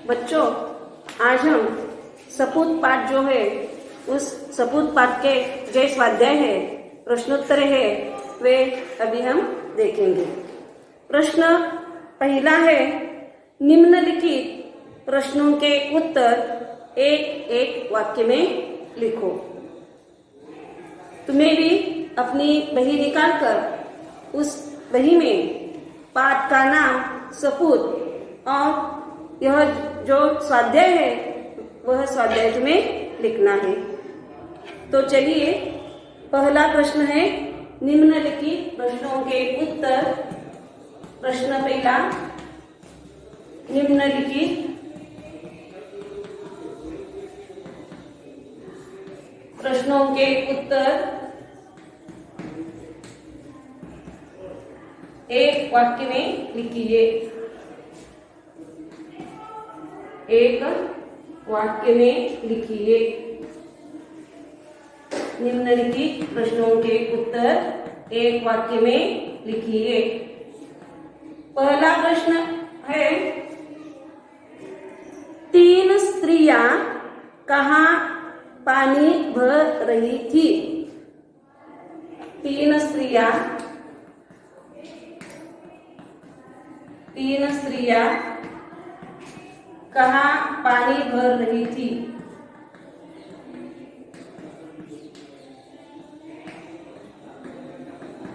बच्चों, आज हम सपूत पाठ जो है उस सपूत पाठ के जो स्वाध्याय है, प्रश्नोत्तर है, वे अभी हम देखेंगे। प्रश्न पहला है, निम्नलिखित प्रश्नों के उत्तर एक एक वाक्य में लिखो। तुम्हें भी अपनी बही निकालकर उस बही में पाठ का नाम सपूत और यह जो स्वाध्याय है वह स्वाध्याय तुम्हें लिखना है। तो चलिए, पहला प्रश्न है निम्नलिखित प्रश्नों के उत्तर। प्रश्न पहला, निम्नलिखित प्रश्नों के उत्तर एक वाक्य में लिखिए। एक वाक्य में लिखिए। निम्नलिखित प्रश्नों के उत्तर एक वाक्य में लिखिए। पहला प्रश्न है, तीन स्त्रियां कहाँ पानी भर रही थी? तीन स्त्रियां कहाँ पानी भर रही थी?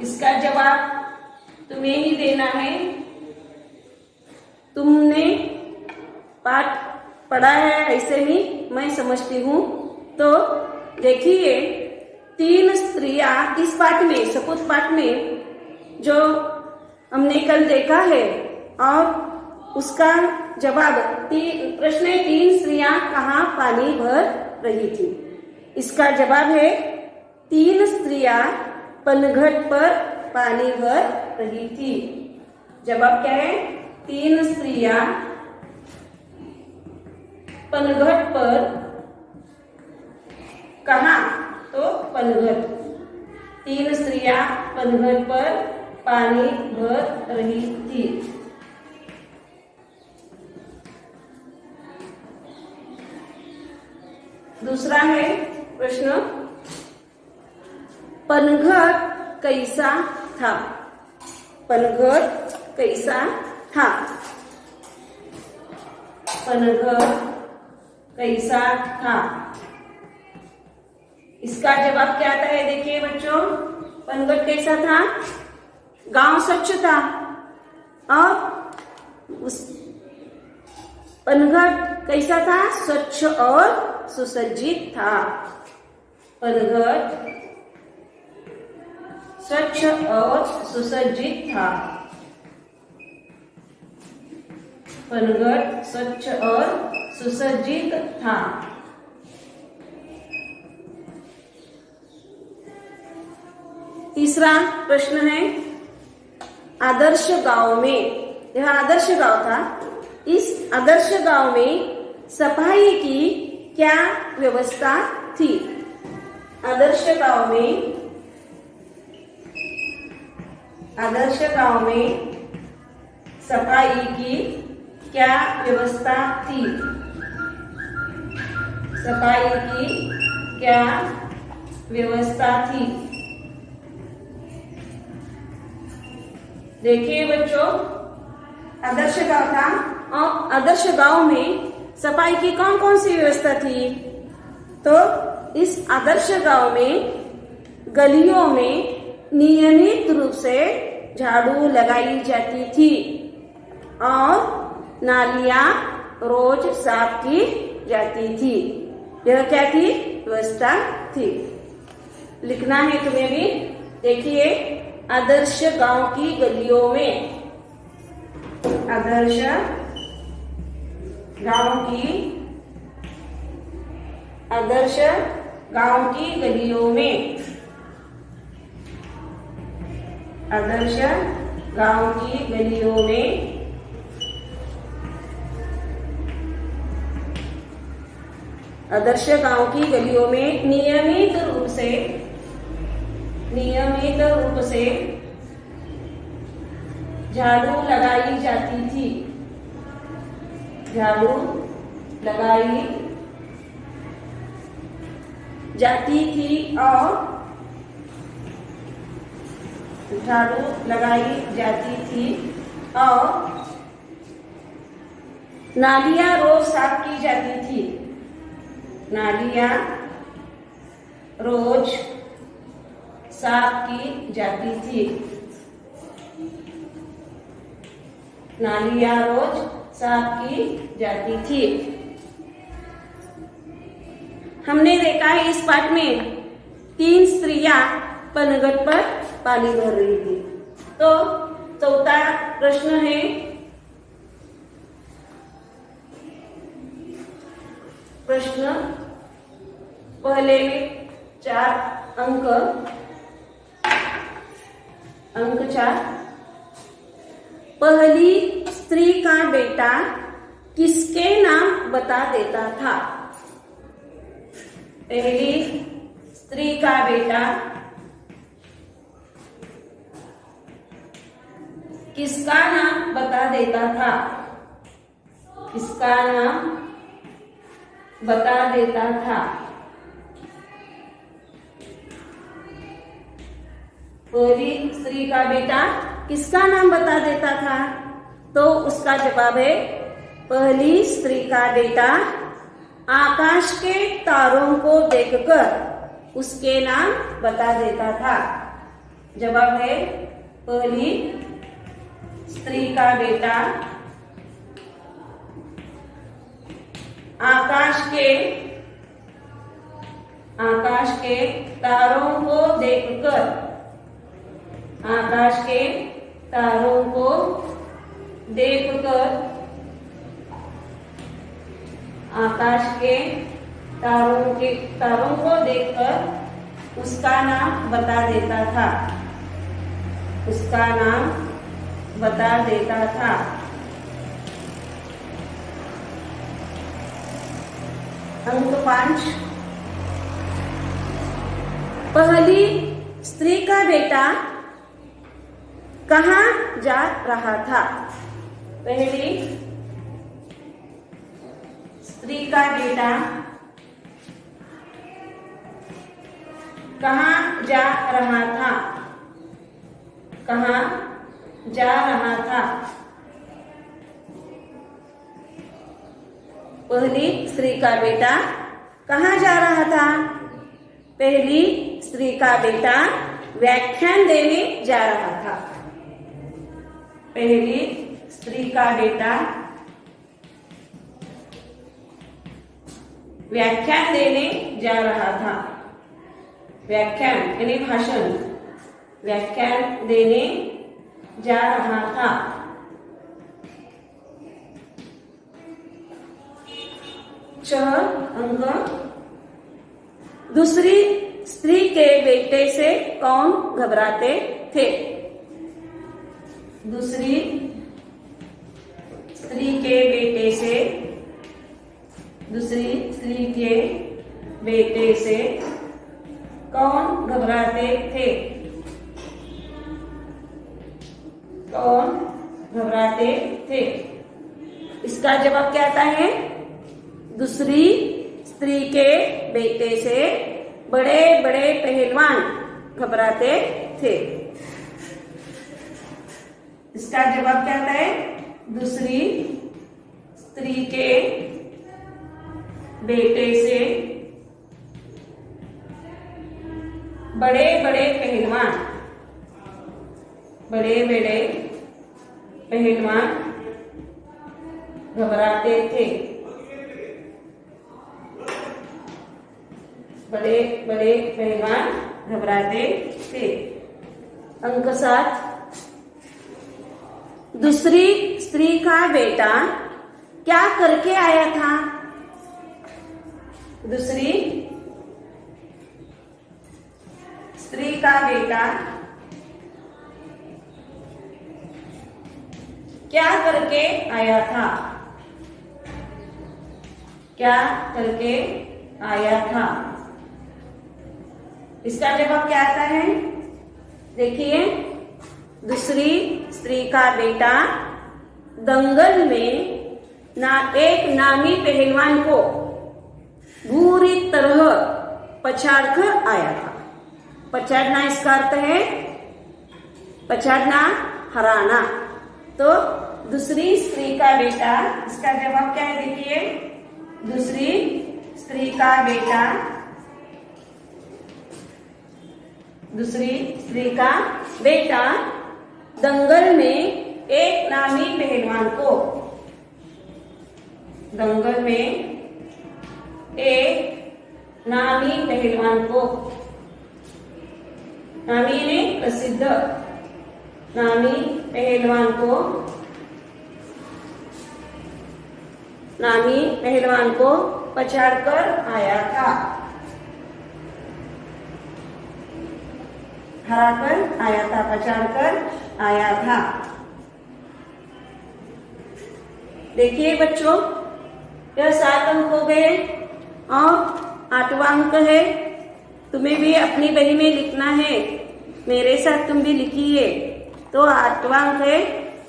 इसका जवाब तुम्हें ही देना है। तुमने पाठ पढ़ा है, ऐसे ही मैं समझती हूँ। तो देखिए, तीन स्त्रियां इस पाठ में, सपूत पाठ में जो हमने कल देखा है, और उसका जवाब प्रश्न है, तीन स्त्रियां कहाँ पानी भर रही थी? इसका जवाब है, तीन स्त्रियां पनघट पर पानी भर रही थी। जवाब क्या है? तीन स्त्रियां पनघट पर, कहाँ? तो पनघट। तीन स्त्रियां पनघट पर पानी भर रही थी। दूसरा है प्रश्न, पनघट कैसा था? पनघट कैसा था? पनघट कैसा था? इसका जवाब क्या आता है? देखिए बच्चों, पनघट कैसा था? गांव स्वच्छ था, और उस पनघट कैसा था? स्वच्छ और सुसज्जित था। पनघट स्वच्छ और सुसज्जित था। पनघट स्वच्छ और सुसज्जित था। तीसरा प्रश्न है, आदर्श गांव में, यह आदर्श गांव था, इस आदर्श गांव में सफाई की क्या व्यवस्था थी? आदर्श गांव में सफाई की क्या व्यवस्था थी? सफाई की क्या व्यवस्था थी? देखिए बच्चों, आदर्श गांव था, और आदर्श गांव में सफाई की कौन कौन सी व्यवस्था थी? तो इस आदर्श गांव में गलियों में नियमित रूप से झाड़ू लगाई जाती थी, और नालियां रोज साफ की जाती थी। यह क्या थी? व्यवस्था थी। लिखना है तुम्हें भी। देखिए, आदर्श गांव की गलियों में, आदर्श गांव की गलियों में, आदर्श गांव की गलियों में आदर्श गांव की गलियों में नियमित रूप से झाड़ू लगाई जाती थी। झाड़ू लगाई जाती थी और झाड़ू लगाई जाती थी और नालियां रोज साफ की जाती थी। नालियां रोज साफ की जाती थी। नालियां रोज साफ की जाती थी। हमने देखा है इस पाठ में 3 स्त्रियां पनघट पर पानी भर रही थी। तो चौथा प्रश्न है, प्रश्न पहले 4 अंक 4, पहली स्त्री का बेटा किसके नाम बता देता था? पहली स्त्री का बेटा किसका नाम बता देता था? किसका नाम बता देता था? पहली स्त्री का बेटा किसका नाम बता देता था? तो उसका जवाब है, पहली स्त्री का बेटा आकाश के तारों को देखकर उसके नाम बता देता था। जवाब है, पहली स्त्री का बेटा आकाश के तारों को देखकर, आकाश के तारों को देखकर, आकाश के तारों को देखकर उसका नाम बता देता था। उसका नाम बता देता था। अंक 5, पहली स्त्री का बेटा कहाँ जा रहा था? पहली स्त्री का बेटा कहाँ जा रहा था? कहाँ जा रहा था? पहली स्त्री का बेटा कहाँ जा रहा था? पहली स्त्री का बेटा व्याख्यान देने जा रहा था। पहली स्त्री का बेटा व्याख्यान देने जा रहा था। व्याख्यान यानी भाषण, व्याख्यान देने जा रहा था। छह अंक, दूसरी स्त्री के बेटे से कौन घबराते थे? दूसरी स्त्री के बेटे से, दूसरी स्त्री के बेटे से कौन घबराते थे? कौन घबराते थे? इसका जवाब क्या आता है? दूसरी स्त्री के बेटे से बड़े बड़े पहलवान घबराते थे। इसका जवाब क्या आता है? दूसरी स्त्री के बेटे से बड़े बड़े पहलवान, बड़े बड़े पहलवान घबराते थे। बड़े बड़े पहलवान घबराते थे। अंक 7, दूसरी स्त्री का बेटा क्या करके आया था? दूसरी स्त्री का बेटा क्या करके आया था? क्या करके आया था? इसका जवाब क्या आता है? देखिए, दूसरी स्त्री का बेटा दंगल में एक नामी पहलवान को बुरी तरह पछाड़ कर आया था। पछाड़ना इसका अर्थ है पछाड़ना, हराना। तो दूसरी स्त्री का बेटा, इसका जवाब क्या है देखिए, दूसरी स्त्री का बेटा, दूसरी स्त्री का बेटा दंगल में एक नामी पहलवान को, दंगल में एक नामी पहलवान को, नामी ने प्रसिद्ध, नामी पहलवान को, नामी पहलवान को पछाड़ कर आया था, हरा कर आया था, पछाड़ कर आया था। देखिए बच्चों, यह 7 अंक हो गए और 8वां अंक है। तुम्हें भी अपनी बही में लिखना है, मेरे साथ तुम भी लिखिए। तो 8वां अंक है,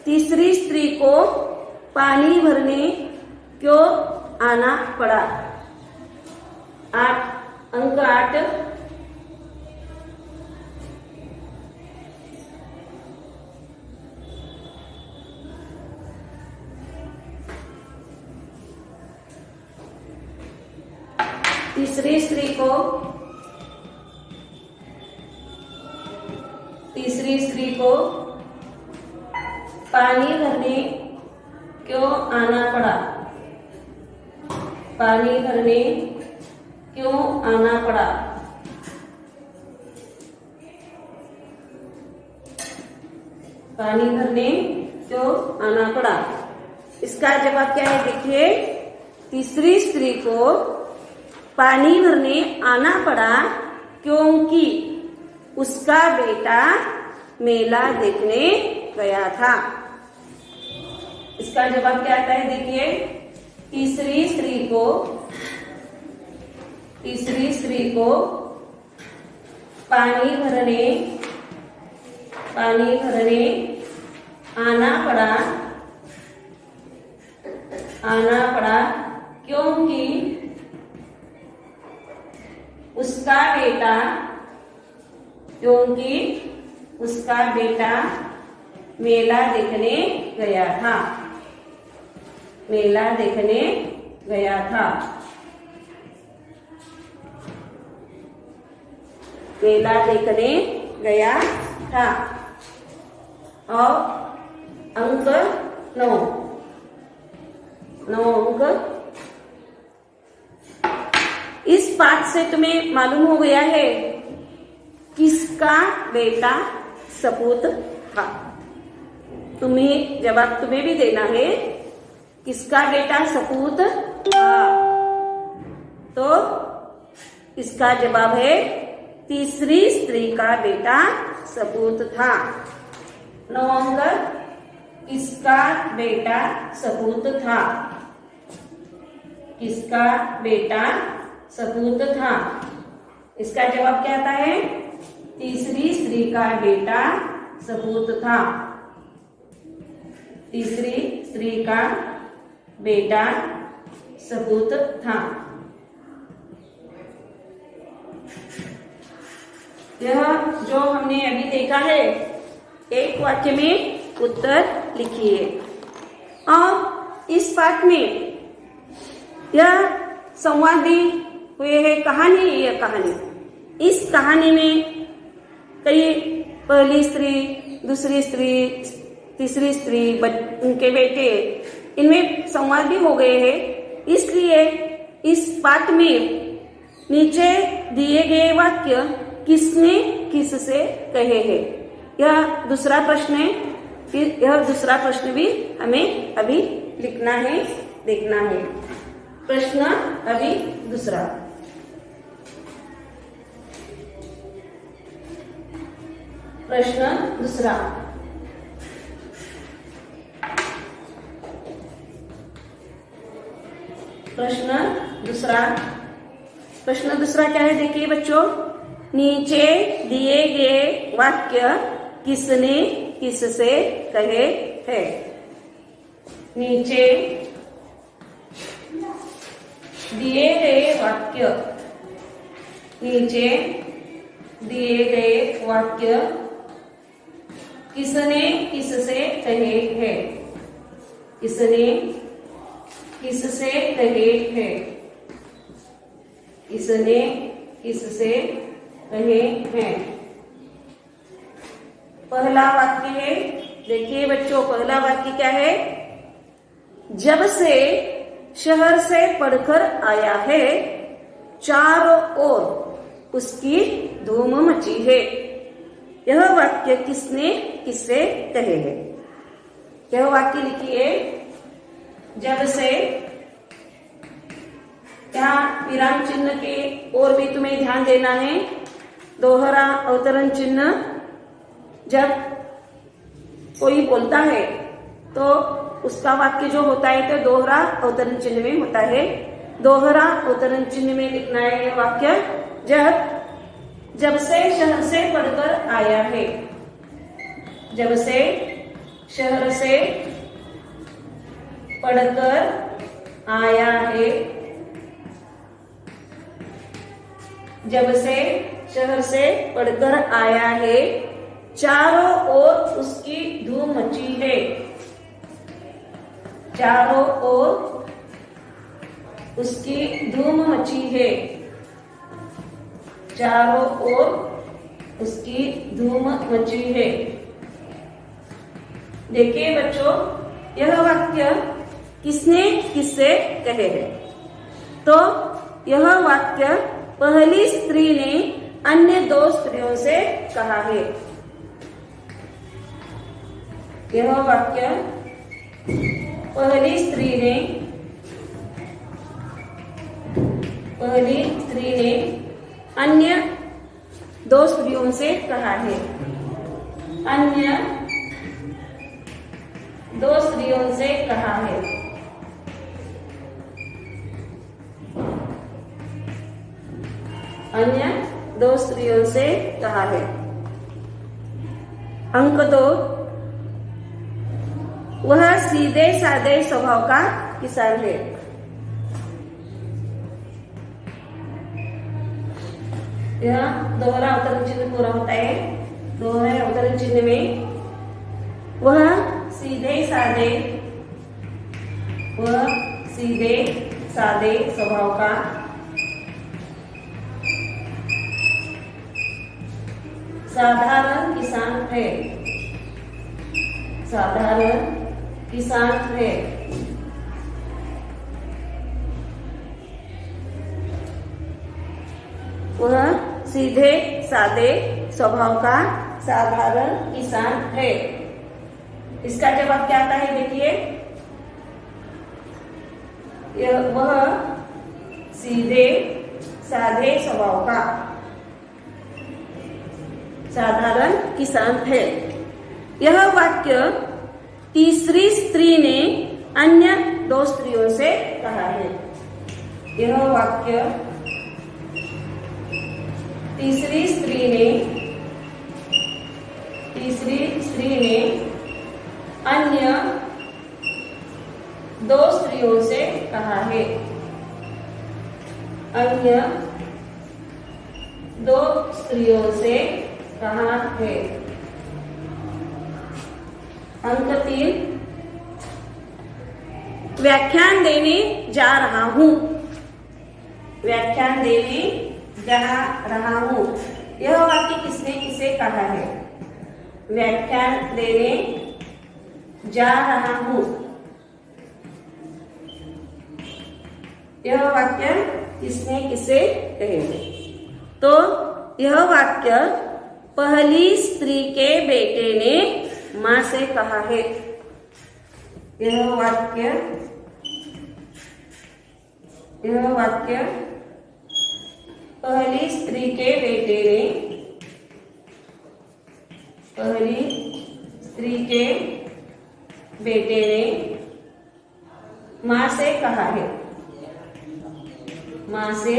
तीसरी स्त्री को पानी भरने क्यों आना पड़ा। 8 तीसरी स्त्री को पानी भरने क्यों आना पड़ा, पानी भरने क्यों आना पड़ा। पानी भरने क्यों आना पड़ा, इसका जवाब क्या है देखिए, तीसरी स्त्री को पानी भरने आना पड़ा क्योंकि उसका बेटा मेला देखने गया था। इसका जवाब क्या आता है देखिए, तीसरी स्त्री को पानी भरने आना पड़ा क्योंकि उसका बेटा मेला देखने गया था, मेला देखने गया था, मेला देखने गया था। और अंक 9 अंक। इस पाठ से तुम्हें मालूम हो गया है किसका बेटा सपूत था। तुम्हें जवाब तुम्हें भी देना है, किसका बेटा सपूत था। तो इसका जवाब है तीसरी स्त्री का बेटा सपूत था। 9 अंक, किसका बेटा सपूत था, किसका बेटा सपूत था। इसका जवाब क्या आता है, तीसरी स्त्री का बेटा सपूत था, तीसरी स्त्री का बेटा सपूत था। यह जो हमने अभी देखा है, एक वाक्य में उत्तर लिखिए। और इस पाठ में यह संवादी हुए है कहानी, यह कहानी, इस कहानी में कई पहली स्त्री, दूसरी स्त्री, तीसरी स्त्री, उनके बेटे, इनमें संवाद भी हो गए हैं। इसलिए इस पाठ में नीचे दिए गए वाक्य किसने किससे कहे हैं, यह दूसरा प्रश्न है। यह दूसरा प्रश्न भी हमें अभी लिखना है, देखना है। प्रश्न अभी दूसरा, प्रश्न दूसरा, प्रश्न दूसरा, प्रश्न दूसरा क्या है देखिए बच्चों, नीचे दिए गए वाक्य किसने किससे कहे हैं। नीचे दिए गए वाक्य, नीचे दिए गए वाक्य किसने किससे कहे हैं, किसने किससे कहे हैं, किसने किससे कहे हैं। पहला वाक्य है, देखिए बच्चों, पहला वाक्य क्या है? जब से शहर से पढ़कर आया है, चारों ओर उसकी धूम मची है। यह वाक्य किसने किससे कहे हैं? यह वाक्य लिखिए। जब से, यहाँ विराम चिन्ह के और भी तुम्हें ध्यान देना है। दोहरा अवतरण चिन्ह, जब कोई बोलता है तो उसका वाक्य जो होता है तो दोहरा अवतरण चिन्ह में होता है। दोहरा अवतरण चिन्ह में लिखना है यह वाक्य, जब से शहर से पढ़कर आया है। जब से शहर से पढ़कर आया है, जब से शहर से पढ़कर आया है, चारों ओर उसकी धूम मची है। चारों ओर उसकी धूम मची है। चारों ओर उसकी धूम मची है। देखिए बच्चों, यह वाक्य किसने किससे कहे हैं? तो यह वाक्य पहली स्त्री ने अन्य दो स्त्रियों से कहा है। यह वाक्य पहली स्त्री ने अन्य दो स्त्रियों से कहा है। अन्य दो स्त्रियों से कहा है। अन्य दो स्त्रियों से कहा है। अंक 2, वह सीधे साधे स्वभाव का किसान है। यह दोहरा अवतरण चिन्ह पूरा होता है। दोहरे अवतरण चिन्ह में वह सीधे साधे स्वभाव का साधारण किसान है। साधारण किसान है। वह सीधे साधे स्वभाव का साधारण किसान है। इसका जवाब क्या आता है? देखिए, वह सीधे साधे स्वभाव का साधारण किसान है। यह वाक्य तीसरी स्त्री ने अन्य दो स्त्रियों से कहा है। यह वाक्य तीसरी स्त्री ने अन्य दो स्त्रियों से कहा है। अन्य दो स्त्रियों से कहा है। अंक 3, व्याख्यान देने जा रहा हूं। व्याख्यान देने जा रहा हूं। यह वाक्य किसने किसे कहा है? व्याख्यान देने जा रहा हूं। यह वाक्य किसने किसे कहे? तो यह वाक्य पहली स्त्री के बेटे ने मां से कहा है। यह वाक्य पहली स्त्री के बेटे ने मां से कहा है। मां से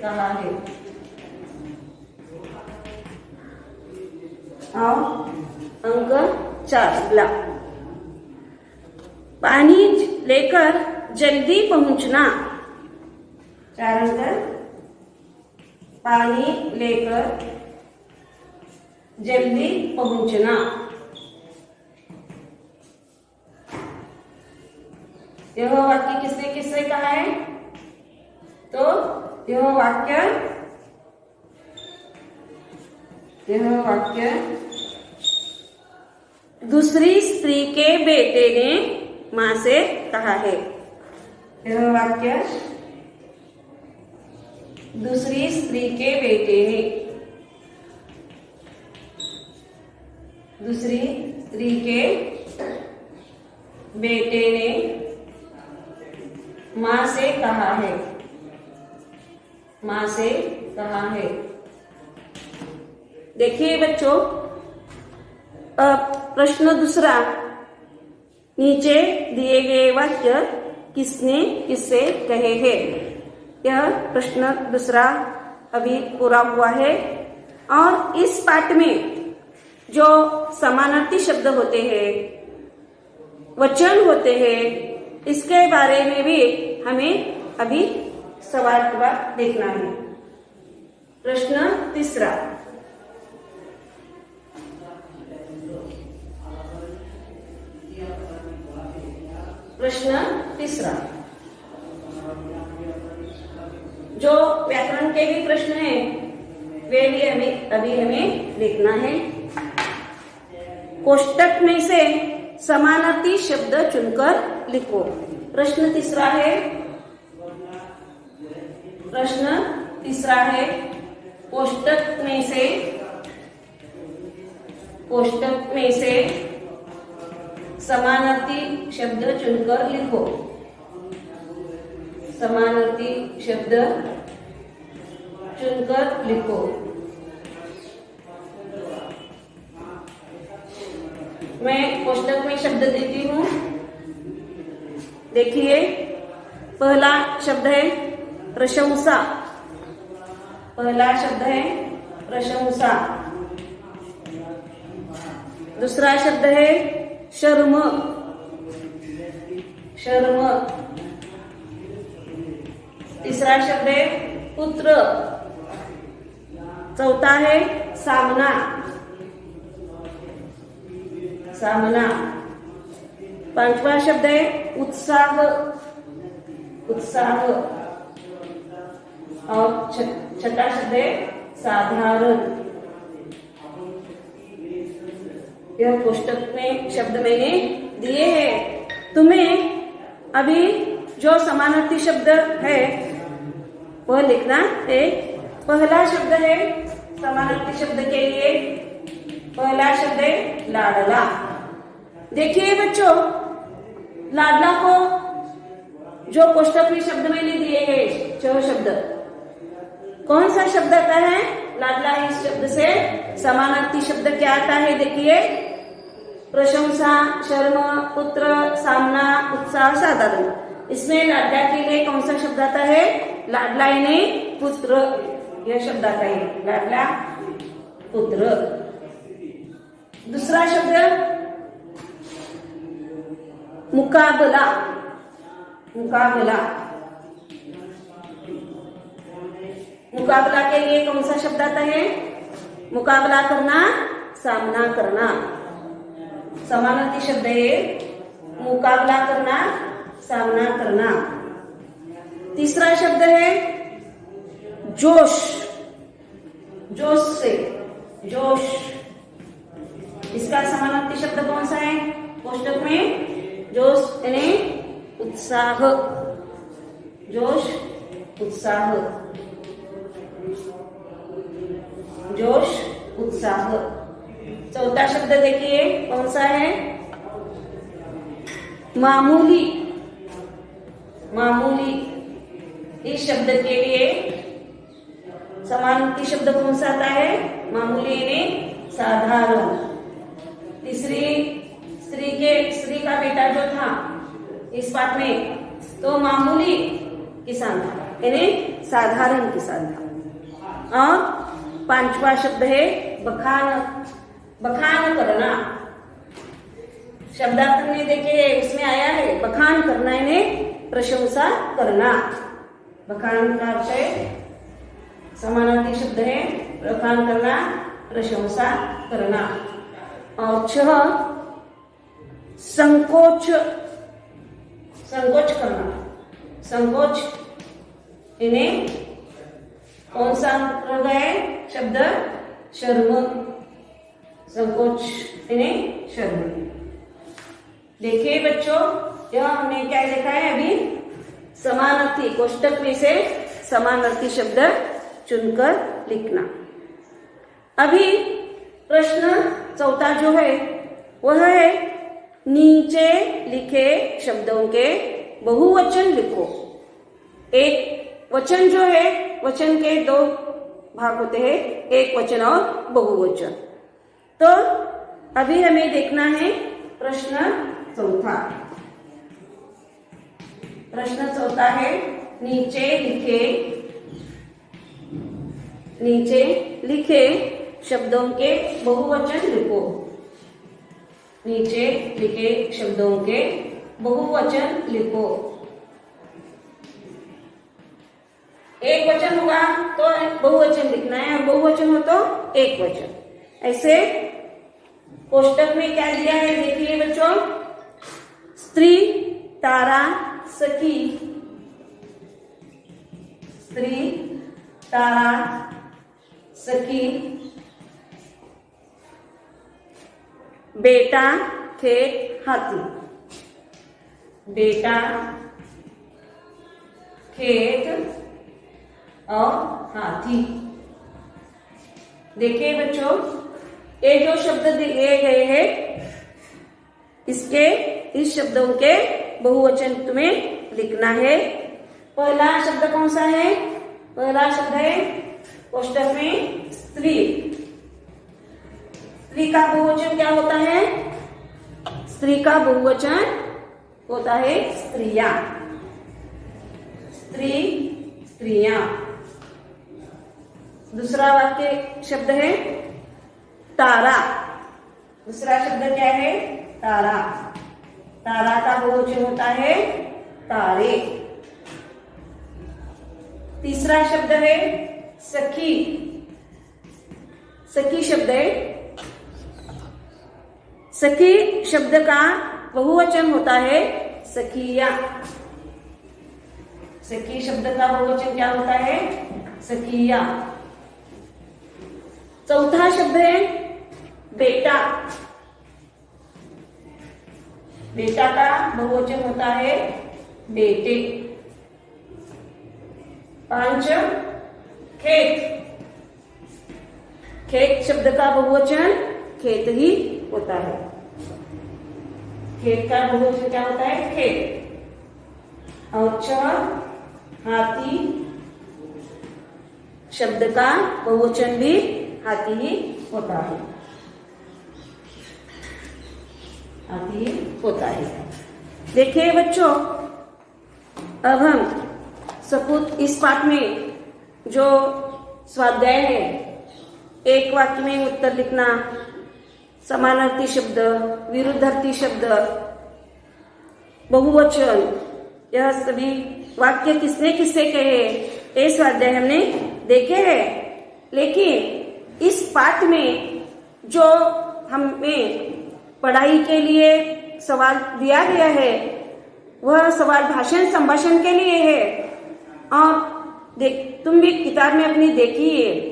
कहा है। आओ अंक 4 अगला, पानी लेकर जल्दी पहुंचना। 4 अंक पानी लेकर जल्दी पहुंचना। यह वाक्य किसने किससे कहा है? तो यह वाक्य दूसरी स्त्री के बेटे ने मां से कहा है। यह वाक्य दूसरी स्त्री के बेटे ने, दूसरी स्त्री के बेटे ने मां से कहा है, मां से कहा है। देखिए बच्चों, प्रश्न दूसरा, नीचे दिए गए वाक्य किसने किससे कहे हैं? यह प्रश्न दूसरा अभी पूरा हुआ है। और इस पाठ में जो समानार्थी शब्द होते हैं, वचन होते हैं, इसके बारे में भी हमें अभी सवाल जवाब देखना है। प्रश्न तीसरा, प्रश्न तीसरा, जो व्याकरण के भी प्रश्न हैं वे भी हमें लिखना है। कोष्टक में से समानार्थी शब्द चुनकर लिखो। प्रश्न तीसरा है, प्रश्न तीसरा है, कोष्टक में से समानार्थी शब्द चुनकर लिखो। समानार्थी शब्द चुनकर लिखो। मैं कोष्टक में शब्द देती हूँ। देखिए, पहला शब्द है प्रशंसा। पहला शब्द है प्रशंसा। दूसरा शब्द है शर्म। शर्म। तीसरा शब्द है पुत्र। चौथा है सामना। सामना। पांचवा शब्द है उत्साह। उत्साह। और छठा शब्द है साधारण। यह कोष्टक में शब्द मैंने दिए हैं। तुम्हें अभी जो समानार्थी शब्द है वह लिखना है। पहला शब्द है समानार्थी शब्द के लिए, पहला शब्द है लाडला। देखिए बच्चों, लाडला को जो कोष्टक में शब्द मैंने दिए हैं, 6 शब्द, कौन सा शब्द आता है? लाडला। इस शब्द से समानार्थी शब्द क्या आता है? देखिए, प्रशंसा, शर्म, पुत्र, सामना, उत्साह, साधारण। इसमें लाडला के लिए कौन सा शब्द आता है? लाडला यानी पुत्र, यह शब्द आता है। लाडला, पुत्र। दूसरा शब्द मुकाबला। मुकाबला। मुकाबला के लिए कौन सा शब्द आता है? मुकाबला करना, सामना करना। समानार्थी शब्द है मुकाबला करना, सामना करना। तीसरा शब्द है जोश। जोश से, जोश। इसका समानार्थी शब्द कौन सा है कोष्टक में? जोश यानी उत्साह। जोश, उत्साह। जोश, उत्साह। चौथा शब्द देखिए कौन सा है? मामूली। मामूली। इस शब्द के लिए समानार्थी शब्द कौन सा आता है? मामूली यानी साधारण। स्त्री का बेटा जो था इस पाठ में, तो मामूली किसान था यानी साधारण किसान था। और पांचवा शब्द है बखान। बखान करना। शब्दार्थ में देखिए उसमें आया है बखान करना यानी प्रशंसा करना। बखान का अर्थ है, समानार्थी शब्द है बखान करना, प्रशंसा करना। और 6 संकोच, संकोच करना। संकोच इन्हें कौन सा रह गया है शब्द? शर्म। संकोच इन्हें शर्म। देखिए बच्चों, यह हमने क्या लिखा है अभी? समानार्थी, कोष्टक में से समानार्थी शब्द चुनकर लिखना। अभी प्रश्न चौथा जो है वह है नीचे लिखे शब्दों के बहुवचन लिखो। एक वचन जो है, वचन के 2 भाग होते हैं, एक वचन और बहुवचन। तो अभी हमें देखना है प्रश्न चौथा। प्रश्न चौथा है नीचे लिखे शब्दों के बहुवचन लिखो। नीचे लिखे शब्दों के बहुवचन लिखो। एक वचन होगा तो बहुवचन लिखना है, और बहुवचन हो तो एक वचन। ऐसे कोष्टक में क्या दिया है देखिए बच्चों, स्त्री, तारा, सखी। स्त्री, तारा, सखी। बेटा, खेत, हाथी। बेटा, खेत और हाथी। देखिए बच्चों, ये जो शब्द दिए गए हैं इस शब्दों के बहुवचन तुम्हें लिखना है। पहला शब्द कौन सा है? पहला शब्द है कोष्टक में स्त्री। स्त्री का बहुवचन क्या होता है? स्त्री का बहुवचन होता है स्त्रियां। स्त्री, स्त्रियां। दूसरा वाक्य शब्द है तारा। दूसरा शब्द क्या है? तारा। तारा का बहुवचन होता है तारे। तीसरा शब्द है सखी। सखी शब्द है, सखी शब्द का बहुवचन होता है सखिया। सखी शब्द का बहुवचन क्या होता है? सखिया। चौथा शब्द है बेटा। बेटा का बहुवचन होता है बेटे। 5 खेत। खेत शब्द का बहुवचन खेत ही होता है। खेत का बहुवचन क्या होता है? खेत। और 6 हाथी शब्द का बहुवचन भी हाथी ही होता है। हाथी होता है। देखिए बच्चों, अब हम सपूत इस पाठ में जो स्वाध्याय है, एक वाक्य में उत्तर लिखना, समानार्थी शब्द, विरुद्धार्थी शब्द, बहुवचन, यह सभी वाक्य किसने किससे कहे, ये स्वाध्याय हमने देखे हैं। लेकिन इस पाठ में जो हमें पढ़ाई के लिए सवाल दिया गया है वह सवाल भाषण संभाषण के लिए है। और तुम भी किताब में अपनी देखिए,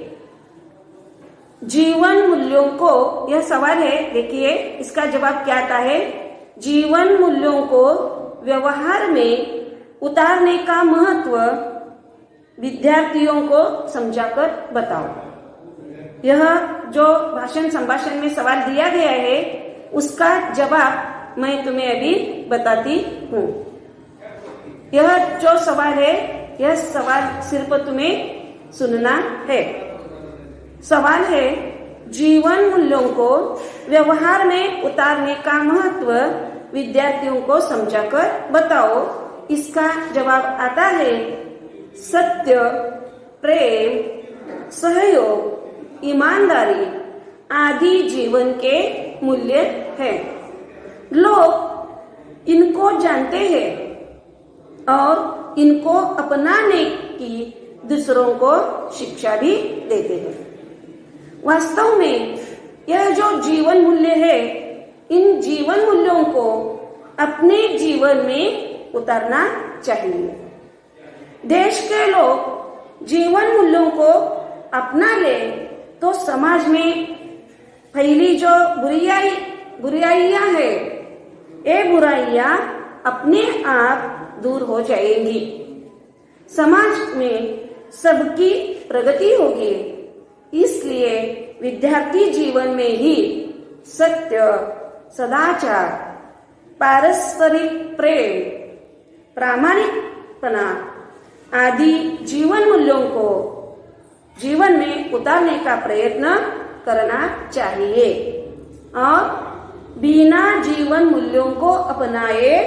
जीवन मूल्यों को, यह सवाल है, देखिए इसका जवाब क्या आता है। जीवन मूल्यों को व्यवहार में उतारने का महत्व विद्यार्थियों को समझाकर बताओ। यह जो भाषण संभाषण में सवाल दिया गया है उसका जवाब मैं तुम्हें अभी बताती हूँ। यह जो सवाल है, यह सवाल सिर्फ तुम्हें सुनना है। सवाल है, जीवन मूल्यों को व्यवहार में उतारने का महत्व विद्यार्थियों को समझाकर बताओ। इसका जवाब आता है सत्य, प्रेम, सहयोग, ईमानदारी आदि जीवन के मूल्य है। लोग इनको जानते हैं और इनको अपनाने की दूसरों को शिक्षा भी देते हैं। वास्तव में यह जो जीवन मूल्य है, इन जीवन मूल्यों को अपने जीवन में उतारना चाहिए। देश के लोग जीवन मूल्यों को अपना ले तो समाज में फैली जो बुराइयां है, ये बुराइयां अपने आप दूर हो जाएंगी। समाज में सबकी प्रगति होगी। इसलिए विद्यार्थी जीवन में ही सत्य, सदाचार, पारस्परिक प्रेम, प्रामाणिकपना आदि जीवन मूल्यों को जीवन में उतारने का प्रयत्न करना चाहिए और बिना जीवन मूल्यों को अपनाए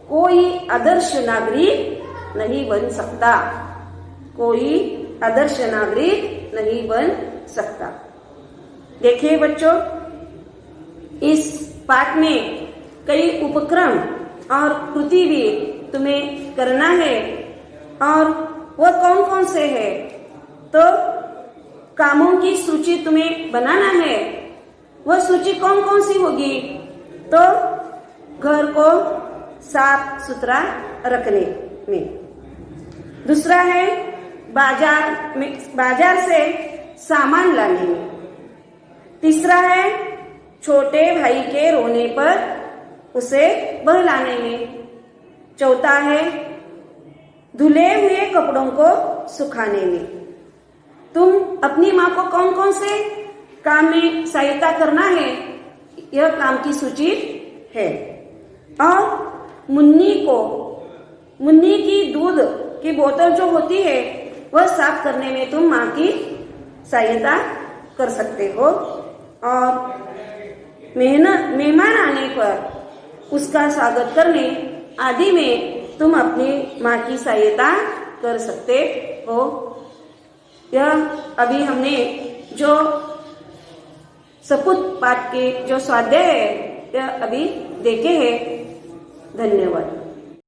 कोई आदर्श नागरिक नहीं बन सकता। कोई आदर्श नागरिक नहीं बन सकता। देखिए बच्चों, इस पाठ में कई उपक्रम और कृति भी तुम्हें करना है और वह कौन कौन से है, तो कामों की सूची तुम्हें बनाना है। वह सूची कौन कौन सी होगी, तो घर को साफ सुथरा रखने में, दूसरा है बाजार से सामान लाने में, तीसरा है छोटे भाई के रोने पर उसे बहलाने में, चौथा है धुले हुए कपड़ों को सुखाने में। तुम अपनी माँ को कौन कौन से काम में सहायता करना है, यह काम की सूची है। और मुन्नी की दूध की बोतल जो होती है वह साफ करने में तुम माँ की सहायता कर सकते हो। और मेहमान आने पर उसका स्वागत करने आदि में तुम अपनी माँ की सहायता कर सकते हो। यह अभी हमने जो सपूत पाठ के जो स्वाध्याय है यह अभी देखे हैं। धन्यवाद।